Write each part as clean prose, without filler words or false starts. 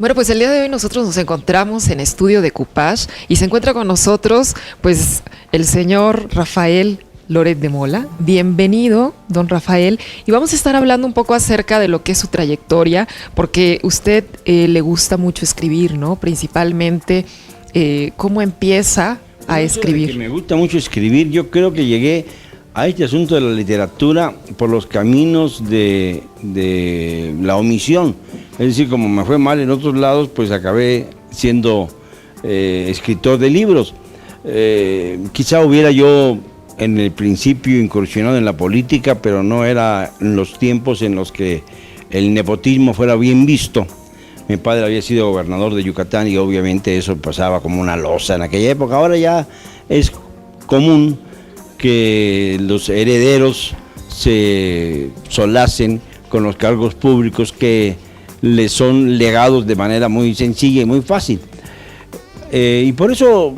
Bueno, pues el día de hoy nosotros nos encontramos en estudio de Coupage y se encuentra con nosotros pues el señor Rafael Loret de Mola. Bienvenido, don Rafael, y vamos a estar hablando un poco acerca de lo que es su trayectoria, porque usted le gusta mucho escribir, ¿no? Principalmente, ¿cómo empieza a escribir? Me gusta mucho escribir. Yo creo que llegué a este asunto de la literatura por los caminos de la omisión. Es decir, como me fue mal en otros lados, pues acabé siendo escritor de libros. Quizá hubiera yo en el principio incursionado en la política, pero no era en los tiempos en los que el nepotismo fuera bien visto. Mi padre había sido gobernador de Yucatán y obviamente eso pasaba como una losa en aquella época. Ahora ya es común que los herederos se solacen con los cargos públicos que les son legados de manera muy sencilla y muy fácil. Y por eso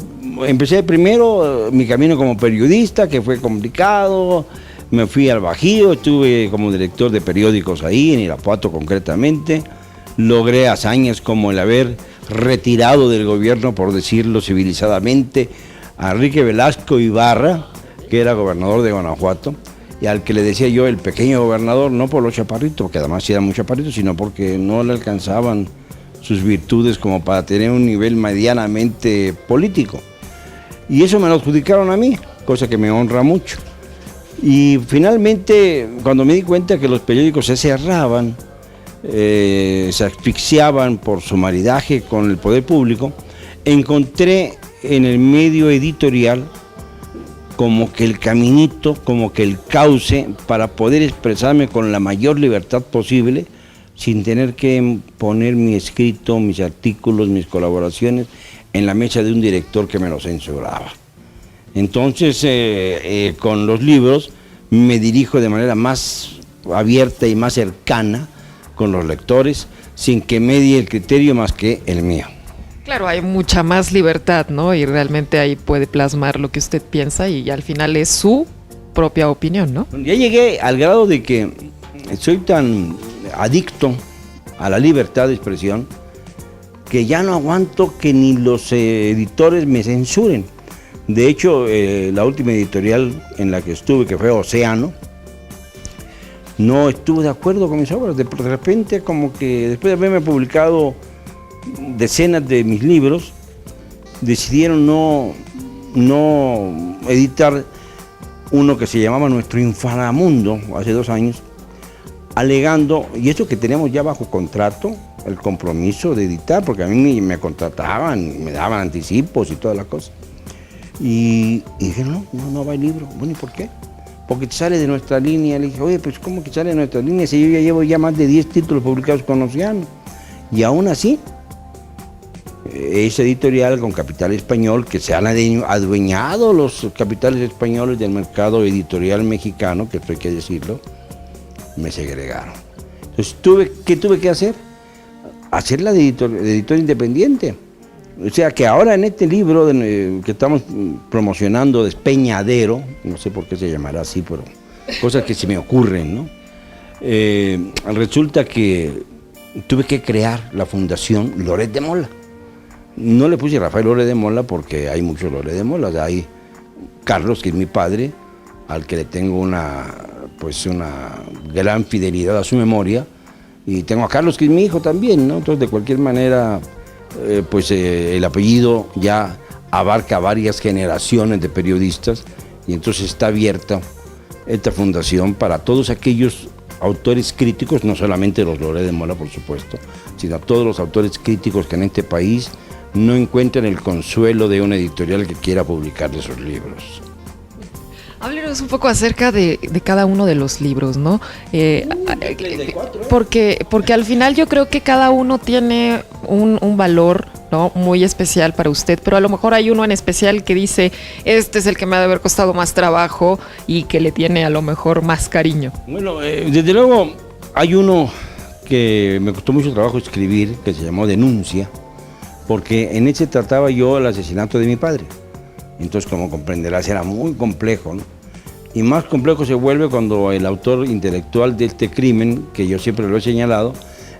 empecé primero mi camino como periodista, que fue complicado. Me fui al Bajío, estuve como director de periódicos ahí, en Irapuato concretamente. Logré hazañas como el haber retirado del gobierno, por decirlo civilizadamente, a Enrique Velasco Ibarra, que era gobernador de Guanajuato, y al que le decía yo el pequeño gobernador, no por los chaparritos, porque además sí eran muy chaparritos, sino porque no le alcanzaban sus virtudes como para tener un nivel medianamente político. Y eso me lo adjudicaron a mí, cosa que me honra mucho. Y finalmente, cuando me di cuenta que los periódicos se cerraban, se asfixiaban por su maridaje con el poder público, encontré en el medio editorial como que el caminito, como que el cauce para poder expresarme con la mayor libertad posible, sin tener que poner mi escrito, mis artículos, mis colaboraciones en la mesa de un director que me lo censuraba. Entonces, con los libros me dirijo de manera más abierta y más cercana con los lectores, sin que medie el criterio más que el mío. Claro, hay mucha más libertad, ¿no? Y realmente ahí puede plasmar lo que usted piensa y al final es su propia opinión, ¿no? Ya llegué al grado de que soy tan adicto a la libertad de expresión que ya no aguanto que ni los editores me censuren. De hecho, la última editorial en la que estuve, que fue Océano, no estuvo de acuerdo con mis obras. De repente, como que después de haberme publicado decenas de mis libros, decidieron no editar uno que se llamaba Nuestro Inframundo, hace 2 años, alegando, y eso que tenemos ya bajo contrato, el compromiso de editar, porque a mí me contrataban, me daban anticipos y todas las cosas. Y dijeron, no va el libro. Bueno, ¿y por qué? Porque sale de nuestra línea. Le dije, oye, pues ¿cómo que sale de nuestra línea si yo ya llevo más de 10 títulos publicados con Océano? Y aún así, ese editorial con capital español, que se han adueñado los capitales españoles del mercado editorial mexicano, que esto hay que decirlo, me segregaron. Entonces, ¿qué tuve que hacer? Hacerla de editor independiente. O sea que ahora en este libro que estamos promocionando, Despeñadero, no sé por qué se llamará así, pero cosas que se me ocurren, ¿no? Resulta que tuve que crear la Fundación Loret de Mola. No le puse Rafael Loret de Mola porque hay muchos Loret de Mola. Hay Carlos, que es mi padre, al que le tengo una gran fidelidad a su memoria, y tengo a Carlos, que es mi hijo también, ¿no? Entonces, de cualquier manera, el apellido ya abarca varias generaciones de periodistas, y entonces está abierta esta fundación para todos aquellos autores críticos, no solamente los Loret de Mola, por supuesto, sino a todos los autores críticos que en este país no encuentran el consuelo de una editorial que quiera publicarle sus libros. Háblenos un poco acerca de cada uno de los libros, ¿no? 34, porque al final yo creo que cada uno tiene un valor, ¿no? Muy especial para usted, pero a lo mejor hay uno en especial que dice, este es el que me ha de haber costado más trabajo y que le tiene a lo mejor más cariño. Bueno, desde luego hay uno que me costó mucho trabajo escribir, que se llamó Denuncia, porque en ese trataba yo el asesinato de mi padre. Entonces, como comprenderás, era muy complejo, ¿no? Y más complejo se vuelve cuando el autor intelectual de este crimen, que yo siempre lo he señalado,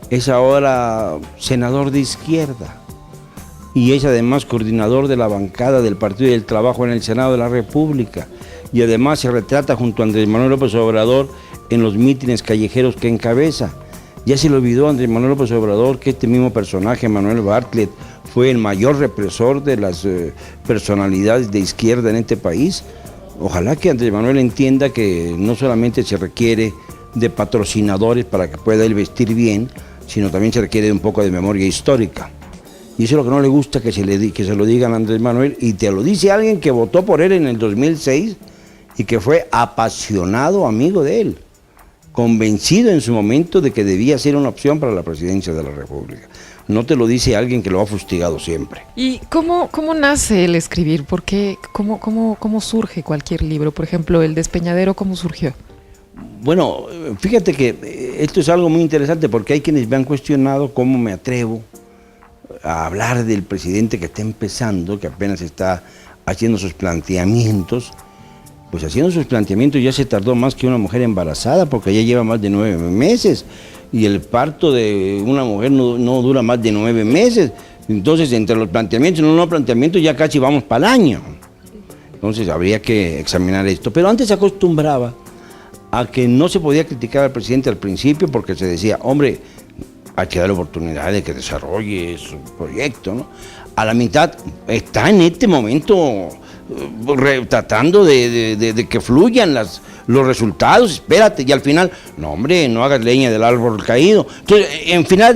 es ahora senador de izquierda y es además coordinador de la bancada del Partido del Trabajo en el Senado de la República, y además se retrata junto a Andrés Manuel López Obrador en los mítines callejeros que encabeza. Ya se le olvidó a Andrés Manuel López Obrador que este mismo personaje, Manuel Bartlett, fue el mayor represor de las personalidades de izquierda en este país. Ojalá que Andrés Manuel entienda que no solamente se requiere de patrocinadores para que pueda él vestir bien, sino también se requiere de un poco de memoria histórica. Y eso es lo que no le gusta que se lo digan a Andrés Manuel, y te lo dice alguien que votó por él en el 2006 y que fue apasionado amigo de él, convencido en su momento de que debía ser una opción para la presidencia de la República. No te lo dice alguien que lo ha fustigado siempre. ¿Y cómo nace el escribir? ¿Por qué? ¿Cómo surge cualquier libro? Por ejemplo, El Despeñadero, ¿cómo surgió? Bueno, fíjate que esto es algo muy interesante porque hay quienes me han cuestionado cómo me atrevo a hablar del presidente que está empezando, que apenas está haciendo sus planteamientos. Pues haciendo sus planteamientos ya se tardó más que una mujer embarazada, porque ya lleva más de 9 meses, y el parto de una mujer no dura más de 9 meses. Entonces, entre los planteamientos y los no planteamientos ya casi vamos para el año. Entonces habría que examinar esto. Pero antes se acostumbraba a que no se podía criticar al presidente al principio, porque se decía, hombre, hay que darle oportunidad de que desarrolle su proyecto, ¿no? A la mitad está en este momento tratando de que fluyan los resultados, espérate, y al final, no hombre, no hagas leña del árbol caído. Entonces,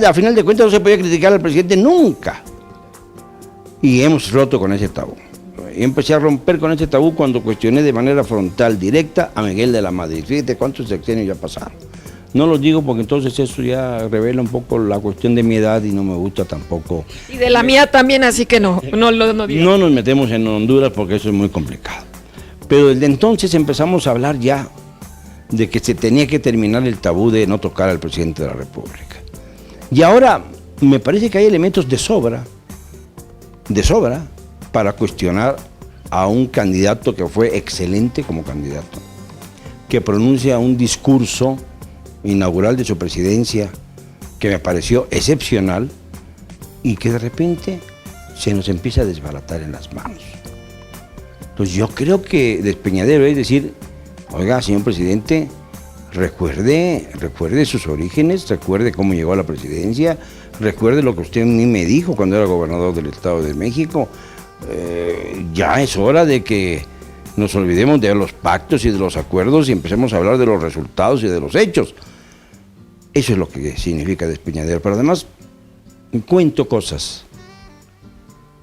a final de cuentas no se podía criticar al presidente nunca. Y hemos roto con ese tabú. Empecé a romper con ese tabú cuando cuestioné de manera frontal, directa, a Miguel de la Madrid. Fíjate cuántos sexenios ya pasaron. No lo digo porque entonces eso ya revela un poco la cuestión de mi edad y no me gusta tampoco. Y de la mía también, así que no digo. No nos metemos en Honduras porque eso es muy complicado. Pero desde entonces empezamos a hablar ya de que se tenía que terminar el tabú de no tocar al presidente de la República. Y ahora me parece que hay elementos de sobra, para cuestionar a un candidato que fue excelente como candidato, que pronuncia un discurso inaugural de su presidencia que me pareció excepcional y que de repente se nos empieza a desbaratar en las manos. Entonces yo creo que Despeñadero es decir, oiga, señor presidente, recuerde sus orígenes, recuerde cómo llegó a la presidencia, recuerde lo que usted a mí me dijo cuando era gobernador del Estado de México. Ya es hora de que nos olvidemos de los pactos y de los acuerdos y empecemos a hablar de los resultados y de los hechos. Eso es lo que significa Despeñadero. Pero además, cuento cosas,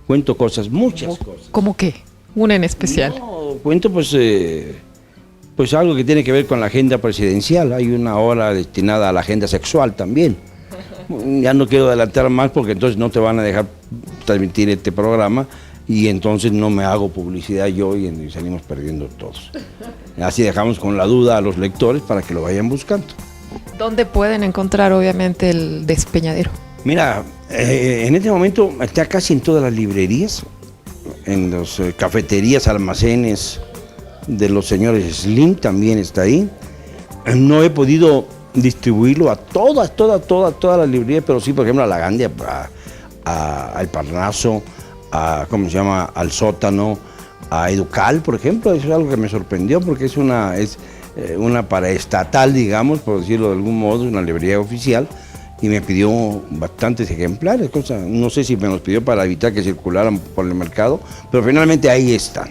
muchas cosas. ¿Cómo qué? Una en especial. No, cuento pues algo que tiene que ver con la agenda presidencial. Hay una hora destinada a la agenda sexual también. Ya no quiero adelantar más porque entonces no te van a dejar transmitir este programa y entonces no me hago publicidad yo y salimos perdiendo todos. Así dejamos con la duda a los lectores para que lo vayan buscando. ¿Dónde pueden encontrar obviamente el Despeñadero? Mira, en este momento está casi en todas las librerías, en las cafeterías, almacenes de los señores Slim también está ahí. No he podido distribuirlo a todas las librerías, pero sí, por ejemplo, a La Gandia, al Parnaso, al Sótano, a Educal, por ejemplo. Eso es algo que me sorprendió porque es una paraestatal, digamos, por decirlo de algún modo, una librería oficial, y me pidió bastantes ejemplares, no sé si me los pidió para evitar que circularan por el mercado, pero finalmente ahí están.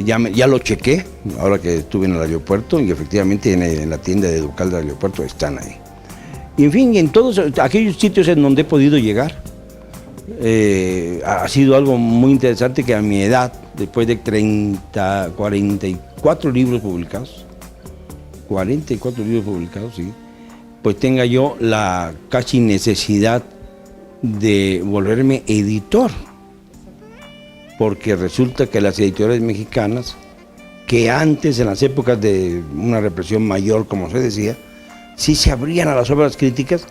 Ya lo chequé, ahora que estuve en el aeropuerto, y efectivamente en la tienda de Educal del aeropuerto están ahí. Y en fin, en todos aquellos sitios en donde he podido llegar, ha sido algo muy interesante que a mi edad, después de 44 libros publicados, sí, pues tenga yo la casi necesidad de volverme editor, porque resulta que las editoriales mexicanas, que antes, en las épocas de una represión mayor, como se decía, sí se abrían a las obras críticas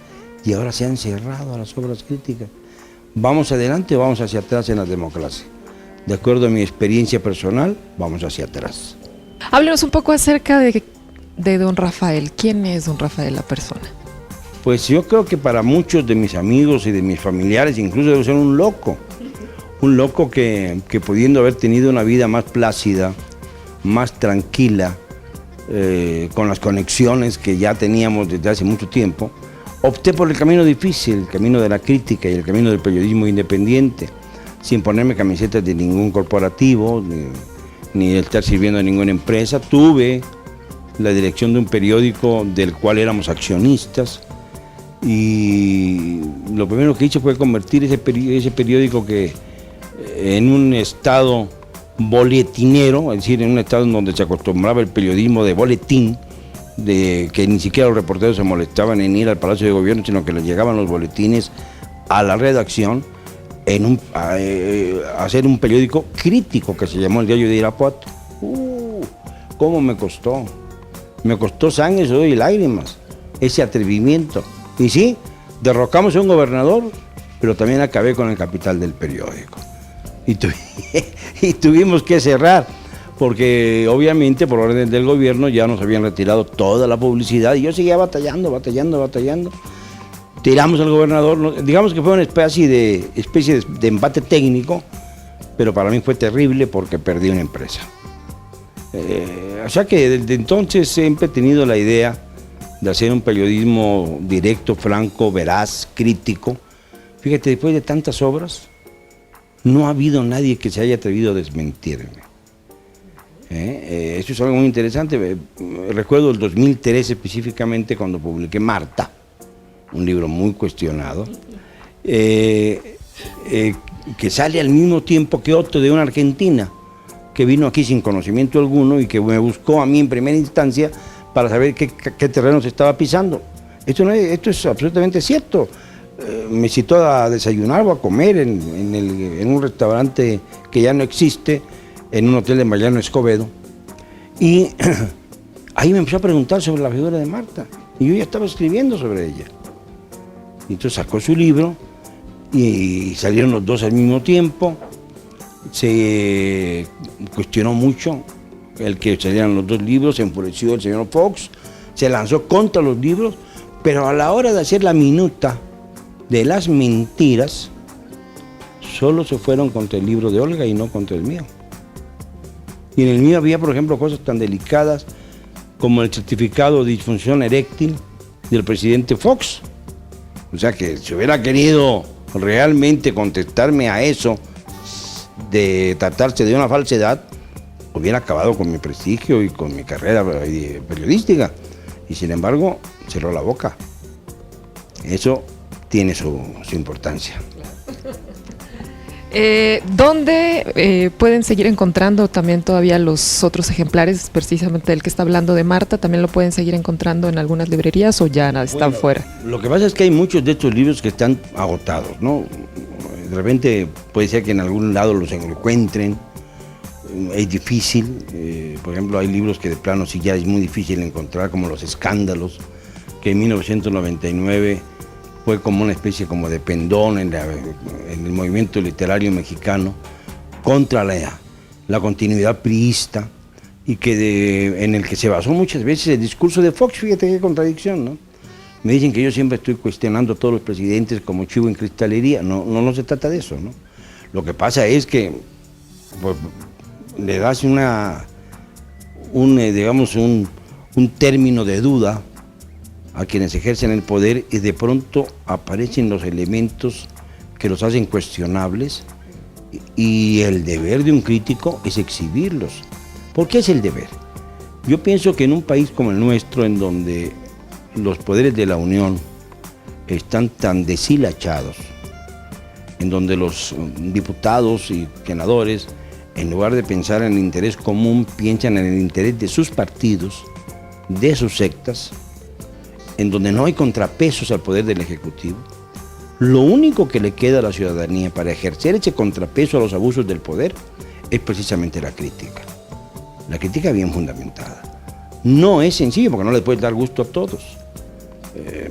y ahora se han cerrado a las obras críticas. ¿Vamos adelante o vamos hacia atrás en la democracia? De acuerdo a mi experiencia personal, vamos hacia atrás. Háblenos un poco acerca de don Rafael. ¿Quién es don Rafael, la persona? Pues yo creo que para muchos de mis amigos y de mis familiares incluso debo ser un loco que pudiendo haber tenido una vida más plácida, más tranquila, con las conexiones que ya teníamos desde hace mucho tiempo, opté por el camino difícil, el camino de la crítica y el camino del periodismo independiente, sin ponerme camisetas de ningún corporativo, ni de estar sirviendo a ninguna empresa. Tuve la dirección de un periódico del cual éramos accionistas, y lo primero que hice fue convertir ese periódico que en un estado boletinero, es decir, en un estado en donde se acostumbraba el periodismo de boletín, de que ni siquiera los reporteros se molestaban en ir al Palacio de Gobierno, sino que les llegaban los boletines a la redacción, hacer un periódico crítico que se llamó El Diario de Irapuato. ¿Cómo me costó? Me costó sangre, sudor y lágrimas, ese atrevimiento. Y sí, derrocamos a un gobernador, pero también acabé con el capital del periódico. Y tuvimos que cerrar, porque obviamente por orden del gobierno ya nos habían retirado toda la publicidad y yo seguía batallando. Tiramos al gobernador, digamos que fue una especie de empate técnico, pero para mí fue terrible porque perdí una empresa. O sea que desde entonces siempre he tenido la idea de hacer un periodismo directo, franco, veraz, crítico. Fíjate, después de tantas obras, no ha habido nadie que se haya atrevido a desmentirme. Eso es algo muy interesante. Recuerdo el 2013 específicamente cuando publiqué Marta, un libro muy cuestionado, que sale al mismo tiempo que otro de una argentina que vino aquí sin conocimiento alguno y que me buscó a mí en primera instancia para saber qué terreno se estaba pisando. Esto es absolutamente cierto. Me citó a desayunar o a comer en un restaurante que ya no existe, en un hotel de Mariano Escobedo, y ahí me empezó a preguntar sobre la figura de Marta, y yo ya estaba escribiendo sobre ella. Y entonces sacó su libro, y salieron los dos al mismo tiempo. Se cuestionó mucho el que salieran los dos libros, se enfureció el señor Fox, se lanzó contra los libros, pero a la hora de hacer la minuta de las mentiras, solo se fueron contra el libro de Olga y no contra el mío. Y en el mío había, por ejemplo, cosas tan delicadas como el certificado de disfunción eréctil del presidente Fox. O sea que si hubiera querido realmente contestarme a eso, de tratarse de una falsedad, hubiera acabado con mi prestigio y con mi carrera periodística. Y sin embargo, cerró la boca. Eso tiene su importancia. ¿Dónde pueden seguir encontrando también todavía los otros ejemplares, precisamente el que está hablando de Marta? ¿También lo pueden seguir encontrando en algunas librerías o ya están fuera? Lo que pasa es que hay muchos de estos libros que están agotados, ¿no? De repente puede ser que en algún lado los encuentren, es difícil. Por ejemplo, hay libros que de plano sí ya es muy difícil encontrar, como Los Escándalos, que en 1999 fue como una especie como de pendón en el movimiento literario mexicano contra la continuidad priista, y en el que se basó muchas veces el discurso de Fox. Fíjate qué contradicción, ¿no? Me dicen que yo siempre estoy cuestionando a todos los presidentes como chivo en cristalería. No se trata de eso, ¿no? Lo que pasa es que pues, le das un término de duda a quienes ejercen el poder, y de pronto aparecen los elementos que los hacen cuestionables, y el deber de un crítico es exhibirlos. ¿Por qué es el deber? Yo pienso que en un país como el nuestro, en donde los poderes de la Unión están tan deshilachados, en donde los diputados y senadores, en lugar de pensar en el interés común, piensan en el interés de sus partidos, de sus sectas, en donde no hay contrapesos al poder del Ejecutivo, lo único que le queda a la ciudadanía para ejercer ese contrapeso a los abusos del poder es precisamente la crítica. La crítica bien fundamentada. No es sencillo porque no le puedes dar gusto a todos.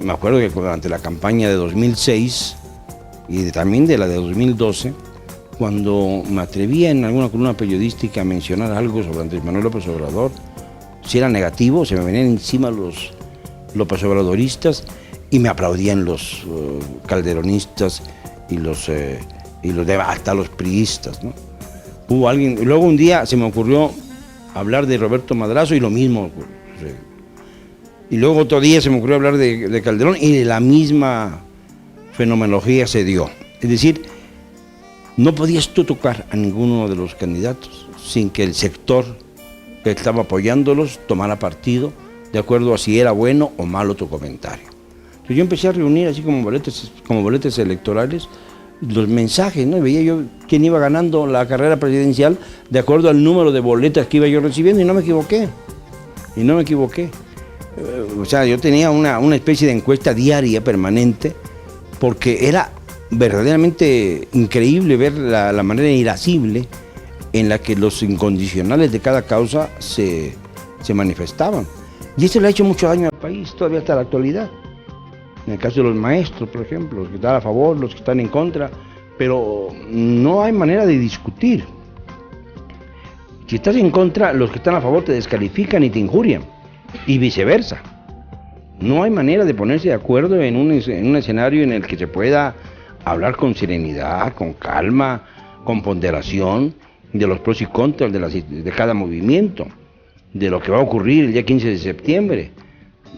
Me acuerdo que durante la campaña de 2006 y también de la de 2012, cuando me atrevía en alguna columna periodística a mencionar algo sobre Andrés Manuel López Obrador, si era negativo, se me venían encima los López Obradoristas, y me aplaudían los calderonistas y hasta los priistas, ¿no? Hubo alguien, y luego un día se me ocurrió hablar de Roberto Madrazo y lo mismo. Y luego otro día se me ocurrió hablar de Calderón y de la misma fenomenología se dio. Es decir, no podías tú tocar a ninguno de los candidatos sin que el sector que estaba apoyándolos tomara partido de acuerdo a si era bueno o malo tu comentario. Entonces yo empecé a reunir así como boletas electorales los mensajes, ¿no? Y veía yo quién iba ganando la carrera presidencial de acuerdo al número de boletas que iba yo recibiendo y no me equivoqué. O sea, yo tenía una especie de encuesta diaria permanente porque era verdaderamente increíble ver la manera irascible en la que los incondicionales de cada causa se manifestaban. Y eso le ha hecho mucho daño al país, todavía hasta la actualidad. En el caso de los maestros, por ejemplo, los que están a favor, los que están en contra, pero no hay manera de discutir. Si estás en contra, los que están a favor te descalifican y te injurian, y viceversa. No hay manera de ponerse de acuerdo en un escenario en el que se pueda hablar con serenidad, con calma, con ponderación, de los pros y contras de cada movimiento, de lo que va a ocurrir el día 15 de septiembre,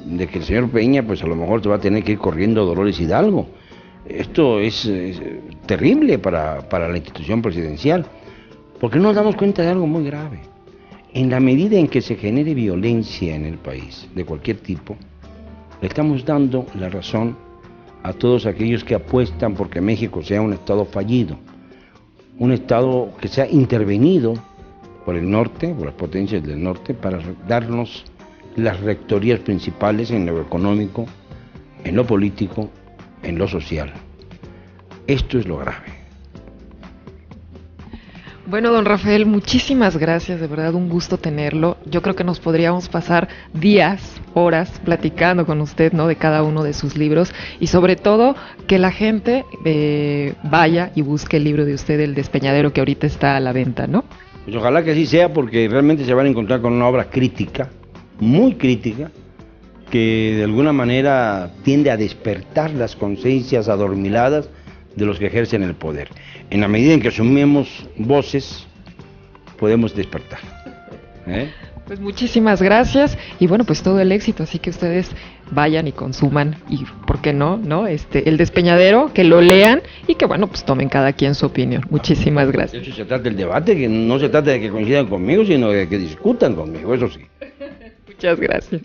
de que el señor Peña pues a lo mejor se va a tener que ir corriendo a Dolores Hidalgo. Esto es terrible para la institución presidencial, porque nos damos cuenta de algo muy grave. En la medida en que se genere violencia en el país, de cualquier tipo, le estamos dando la razón a todos aquellos que apuestan porque México sea un estado fallido, un estado que sea intervenido por el norte, por las potencias del norte, para darnos las rectorías principales en lo económico, en lo político, en lo social. Esto es lo grave. Bueno, don Rafael, muchísimas gracias, de verdad un gusto tenerlo. Yo creo que nos podríamos pasar días, horas platicando con usted, ¿no? De cada uno de sus libros y sobre todo que la gente vaya y busque el libro de usted, El Despeñadero, que ahorita está a la venta, ¿no? Pues ojalá que así sea, porque realmente se van a encontrar con una obra crítica, muy crítica, que de alguna manera tiende a despertar las conciencias adormiladas de los que ejercen el poder. En la medida en que asumimos voces, podemos despertar. Pues muchísimas gracias y bueno, pues todo el éxito, así que ustedes vayan y consuman y, ¿por qué no? El Despeñadero, que lo lean y que bueno, pues tomen cada quien su opinión. Muchísimas gracias. De eso se trata el debate, que no se trata de que coincidan conmigo, sino de que discutan conmigo, eso sí. Muchas gracias.